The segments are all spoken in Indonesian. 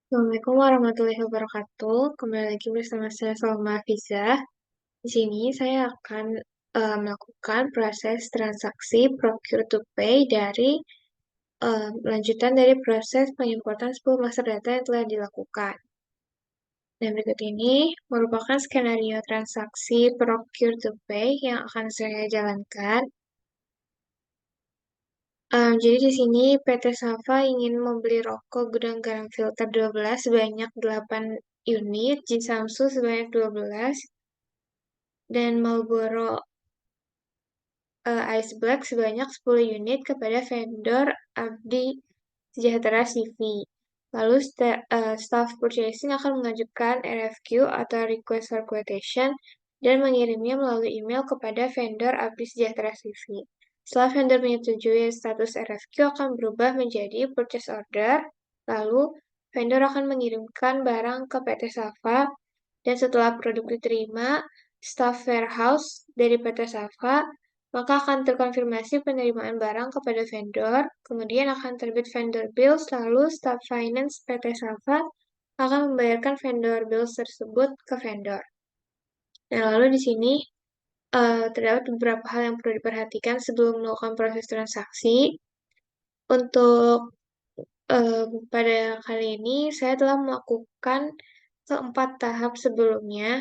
Assalamualaikum warahmatullahi wabarakatuh. Kembali lagi bersama saya Salma Hafiza. Di sini saya akan melakukan proses transaksi procure to pay dari lanjutan dari proses pengimportan 10 master data yang telah dilakukan. Dan berikut ini merupakan skenario transaksi procure to pay yang akan saya jalankan. Jadi di sini PT Safa ingin membeli rokok gudang garam filter 12 sebanyak 8 unit, Jisamsu sebanyak 12, dan Marlboro Ice Black sebanyak 10 unit kepada vendor Abdi Sejahtera CV. Lalu staff purchasing akan mengajukan RFQ atau request for quotation dan mengirimnya melalui email kepada vendor Abdi Sejahtera CV. Setelah vendor menyetujui status RFQ akan berubah menjadi purchase order, lalu vendor akan mengirimkan barang ke PT Safa, dan setelah produk diterima, staff warehouse dari PT Safa maka akan terkonfirmasi penerimaan barang kepada vendor, kemudian akan terbit vendor bills, lalu staf finance PT Safa akan membayarkan vendor bills tersebut ke vendor. Nah, lalu di sini terdapat beberapa hal yang perlu diperhatikan sebelum melakukan proses transaksi. Untuk pada kali ini, saya telah melakukan keempat tahap sebelumnya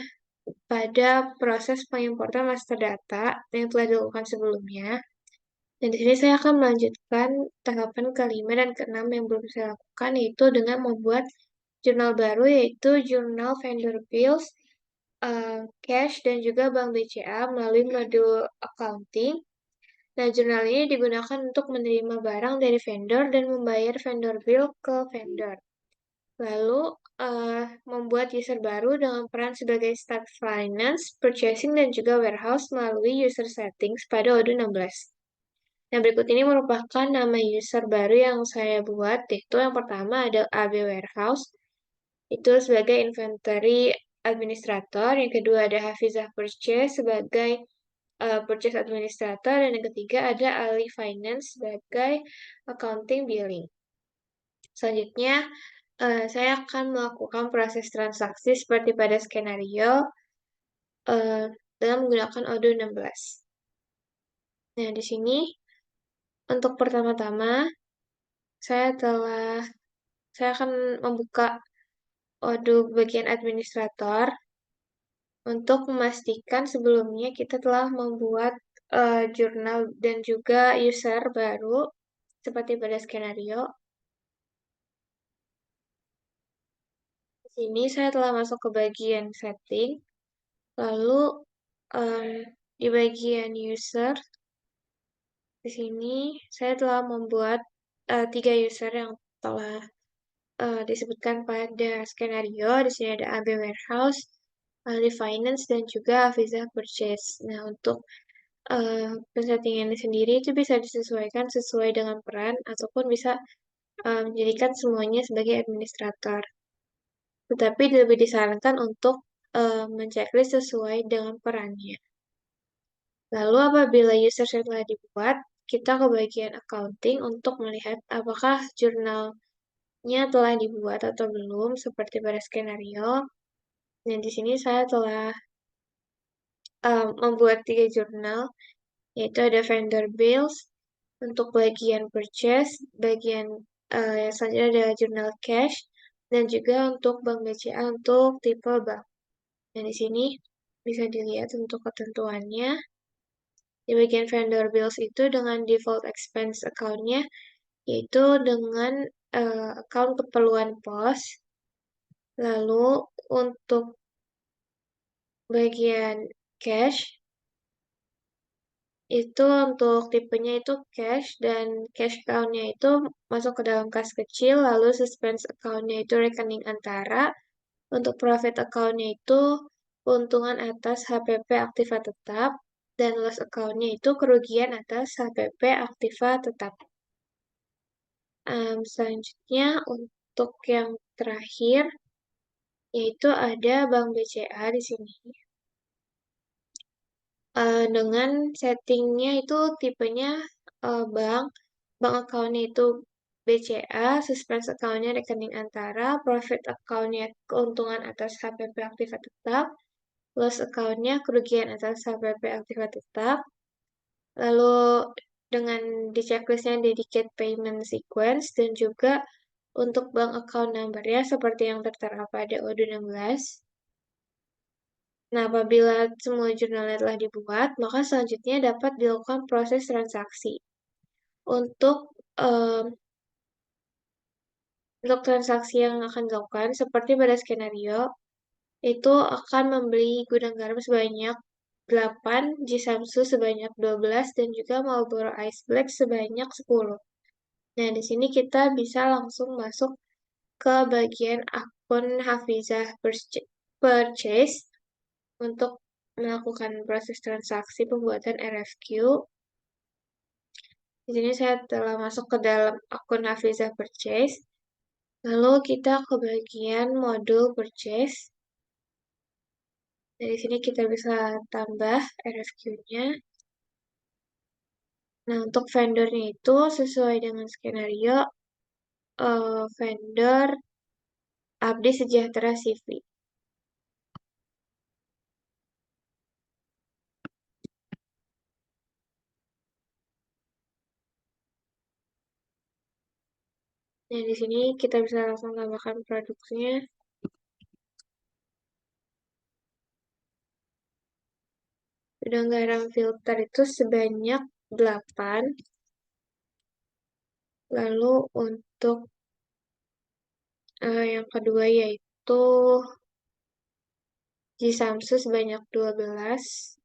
pada proses pengimportan master data yang telah dilakukan sebelumnya. Dan di sini saya akan melanjutkan tahapan kelima dan keenam yang belum saya lakukan, yaitu dengan membuat jurnal baru, yaitu jurnal vendor bills, cash, dan juga bank BCA melalui modul accounting. Nah, jurnal ini digunakan untuk menerima barang dari vendor dan membayar vendor bill ke vendor. Lalu, membuat user baru dengan peran sebagai staff finance, purchasing, dan juga warehouse melalui user settings pada Odoo 16. Nah, berikut ini merupakan nama user baru yang saya buat, yaitu yang pertama ada AB Warehouse, itu sebagai inventory administrator, yang kedua ada Hafizah Purchase sebagai purchase administrator, dan yang ketiga ada Ali Finance sebagai accounting billing. Selanjutnya, saya akan melakukan proses transaksi seperti pada skenario dengan menggunakan Odoo 16. Nah, di sini untuk pertama-tama, saya akan membuka Odoo bagian administrator untuk memastikan sebelumnya kita telah membuat jurnal dan juga user baru seperti pada skenario. Di sini saya telah masuk ke bagian setting, lalu em, di bagian user, di sini saya telah membuat 3 user yang telah disebutkan pada skenario. Di sini ada AB Warehouse, ahli finance, dan juga Hafizah Purchase. Nah, untuk pensettingan sendiri itu bisa disesuaikan sesuai dengan peran ataupun bisa menjadikan semuanya sebagai administrator. Tetapi lebih disarankan untuk menceklis sesuai dengan perannya. Lalu apabila user set telah dibuat, kita ke bagian accounting untuk melihat apakah jurnalnya telah dibuat atau belum seperti pada skenario. Dan di sini saya telah membuat 3 jurnal, yaitu ada vendor bills, untuk bagian purchase, bagian selanjutnya ada jurnal cash, dan juga untuk bank BCA untuk tipe bank. Dan di sini bisa dilihat untuk ketentuannya. Di bagian vendor bills itu dengan default expense account-nya, yaitu dengan account keperluan pos. Lalu untuk bagian cash, itu untuk tipenya itu cash, dan cash account-nya itu masuk ke dalam kas kecil, lalu suspense account-nya itu rekening antara, untuk profit account-nya itu keuntungan atas HPP aktiva tetap, dan loss account-nya itu kerugian atas HPP aktiva tetap. Selanjutnya untuk yang terakhir, yaitu ada Bank BCA di sini. Dengan settingnya itu tipenya bank account-nya itu BCA, suspense account-nya rekening antara, profit account-nya keuntungan atas HPP aktiva tetap, loss account-nya kerugian atas HPP aktiva tetap, lalu dengan di checklistnya dedicate payment sequence, dan juga untuk bank account number-nya seperti yang tertera pada O16. Nah, apabila semua jurnalnya telah dibuat, maka selanjutnya dapat dilakukan proses transaksi. Untuk em, untuk transaksi yang akan dilakukan, seperti pada skenario, itu akan membeli gudang garam sebanyak 8, Jisamsu sebanyak 12, dan juga Marlboro Ice Black sebanyak 10. Nah, di sini kita bisa langsung masuk ke bagian akun Hafizah Purchase untuk melakukan proses transaksi pembuatan RFQ. Di sini saya telah masuk ke dalam akun Hafizah Purchase. Lalu kita ke bagian modul Purchase. Dari sini kita bisa tambah RFQ-nya. Nah, untuk vendornya itu sesuai dengan skenario vendor Abdi Sejahtera CV. Nah, di sini kita bisa langsung tambahkan produksinya. Gudang garam filter itu sebanyak 8. Lalu untuk yang kedua yaitu Jisamsu sebanyak 12.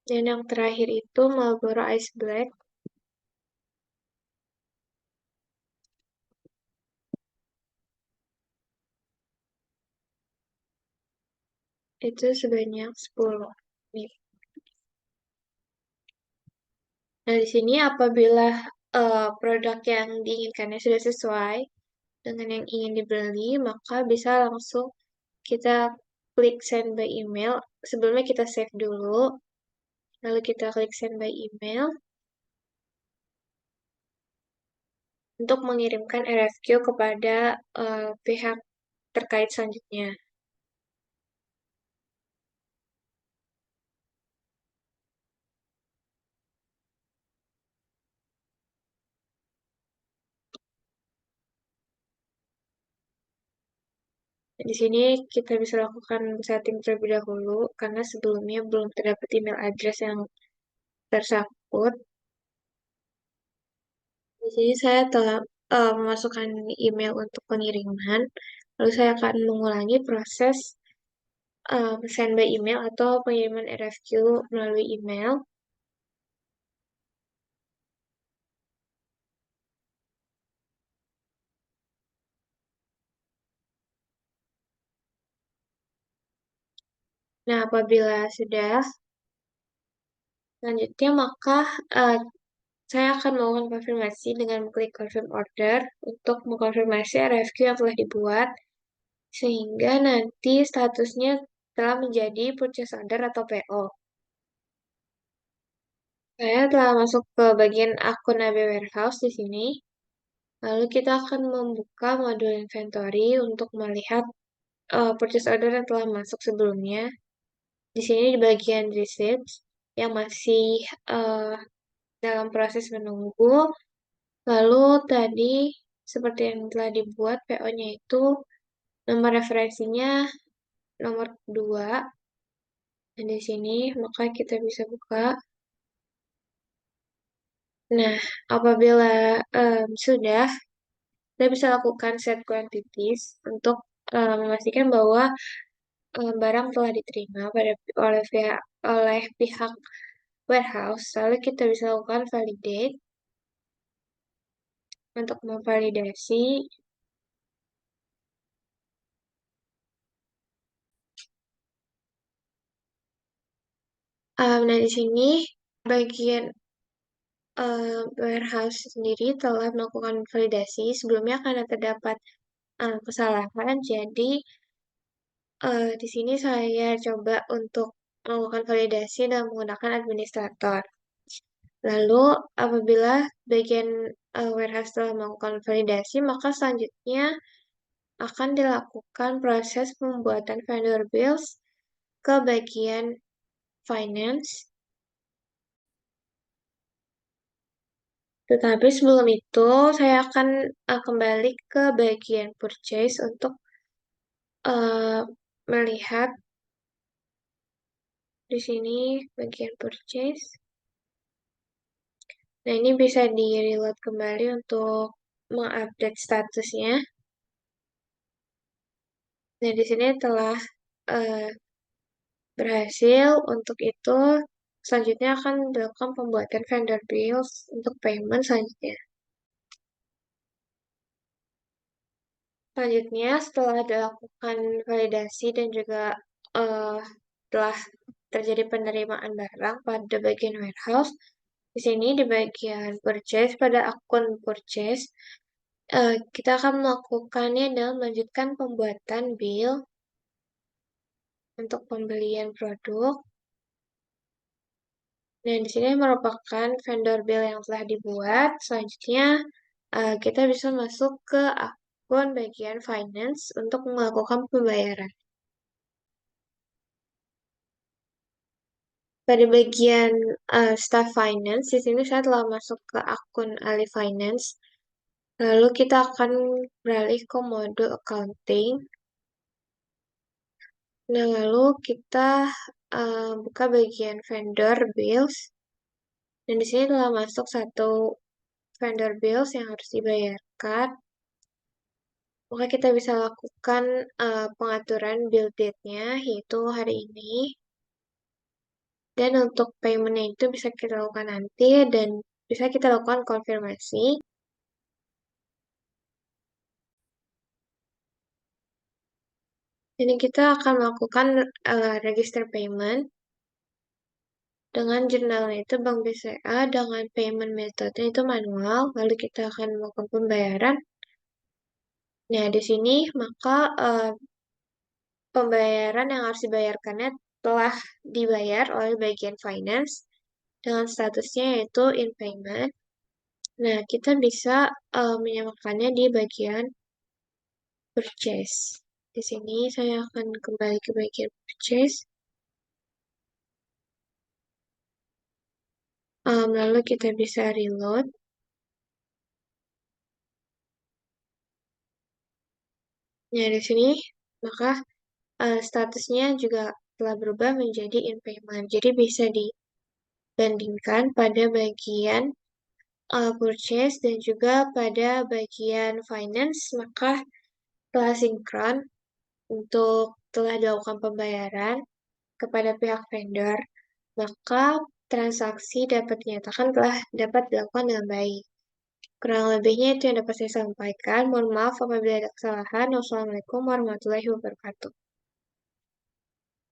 Dan yang terakhir itu Marlboro Ice Black. Itu sebanyak 10. Nih. Nah, di sini apabila produk yang diinginkannya sudah sesuai dengan yang ingin dibeli, maka bisa langsung kita klik send by email. Sebelumnya kita save dulu, lalu kita klik send by email untuk mengirimkan RFQ kepada pihak terkait selanjutnya. Di sini kita bisa lakukan setting terlebih dahulu karena sebelumnya belum terdapat email address yang tersangkut. Di sini saya telah memasukkan email untuk pengiriman, lalu saya akan mengulangi proses send by email atau pengiriman RFQ melalui email. Nah, apabila sudah, selanjutnya maka eh, saya akan melakukan konfirmasi dengan klik confirm order untuk mengkonfirmasi RFQ yang telah dibuat, sehingga nanti statusnya telah menjadi purchase order atau PO. Saya telah masuk ke bagian akun AB Warehouse di sini. Lalu kita akan membuka modul inventory untuk melihat purchase order yang telah masuk sebelumnya. Di sini di bagian receipts yang masih uh, dalam proses menunggu. Lalu tadi seperti yang telah dibuat PO-nya itu nomor referensinya nomor 2. Dan di sini maka kita bisa buka. Nah, apabila sudah, kita bisa lakukan set quantities untuk memastikan bahwa barang telah diterima oleh pihak warehouse. Lalu kita bisa lakukan validate untuk memvalidasi. Nah, di sini bagian warehouse sendiri telah melakukan validasi. Sebelumnya karena terdapat kesalahan, jadi Di sini saya coba untuk melakukan validasi dan menggunakan administrator. Lalu, apabila bagian warehouse telah melakukan validasi, maka selanjutnya akan dilakukan proses pembuatan vendor bills ke bagian finance. Tetapi sebelum itu, saya akan kembali ke bagian purchase untuk eh, melihat di sini bagian purchase. Nah, ini bisa di-reload kembali untuk mengupdate statusnya. Nah, di sini telah eh, berhasil. Untuk itu, selanjutnya akan dilakukan pembuatan vendor bills untuk payment selanjutnya. Selanjutnya, setelah dilakukan validasi dan juga eh, telah terjadi penerimaan barang pada bagian warehouse, di sini di bagian purchase, pada akun purchase, kita akan melakukannya dengan melanjutkan pembuatan bill untuk pembelian produk. Nah, di sini merupakan vendor bill yang telah dibuat. Selanjutnya, kita bisa masuk ke akun bagian finance untuk melakukan pembayaran. Pada bagian staff finance, di sini saya telah masuk ke akun Ali Finance. Lalu kita akan beralih ke mode accounting. Nah, lalu kita buka bagian vendor bills. Dan di sini telah masuk satu vendor bills yang harus dibayarkan. Maka kita bisa lakukan pengaturan bill date-nya, yaitu hari ini. Dan untuk payment-nya itu bisa kita lakukan nanti, dan bisa kita lakukan konfirmasi. Jadi kita akan melakukan register payment dengan jurnalnya itu Bank BCA, dengan payment metode itu manual, lalu kita akan melakukan pembayaran. Nah, di sini maka pembayaran yang harus dibayarkannya telah dibayar oleh bagian finance dengan statusnya yaitu in payment. Nah, kita bisa menyamakannya di bagian purchase. Di sini saya akan kembali ke bagian purchase. Lalu kita bisa reload. Nah, di sini maka statusnya juga telah berubah menjadi in payment. Jadi bisa dibandingkan pada bagian purchase dan juga pada bagian finance, maka telah sinkron untuk telah dilakukan pembayaran kepada pihak vendor, maka transaksi dapat dinyatakan telah dapat dilakukan dengan baik. Kurang lebihnya itu yang dapat saya sampaikan. Mohon maaf apabila ada kesalahan. Wassalamualaikum warahmatullahi wabarakatuh.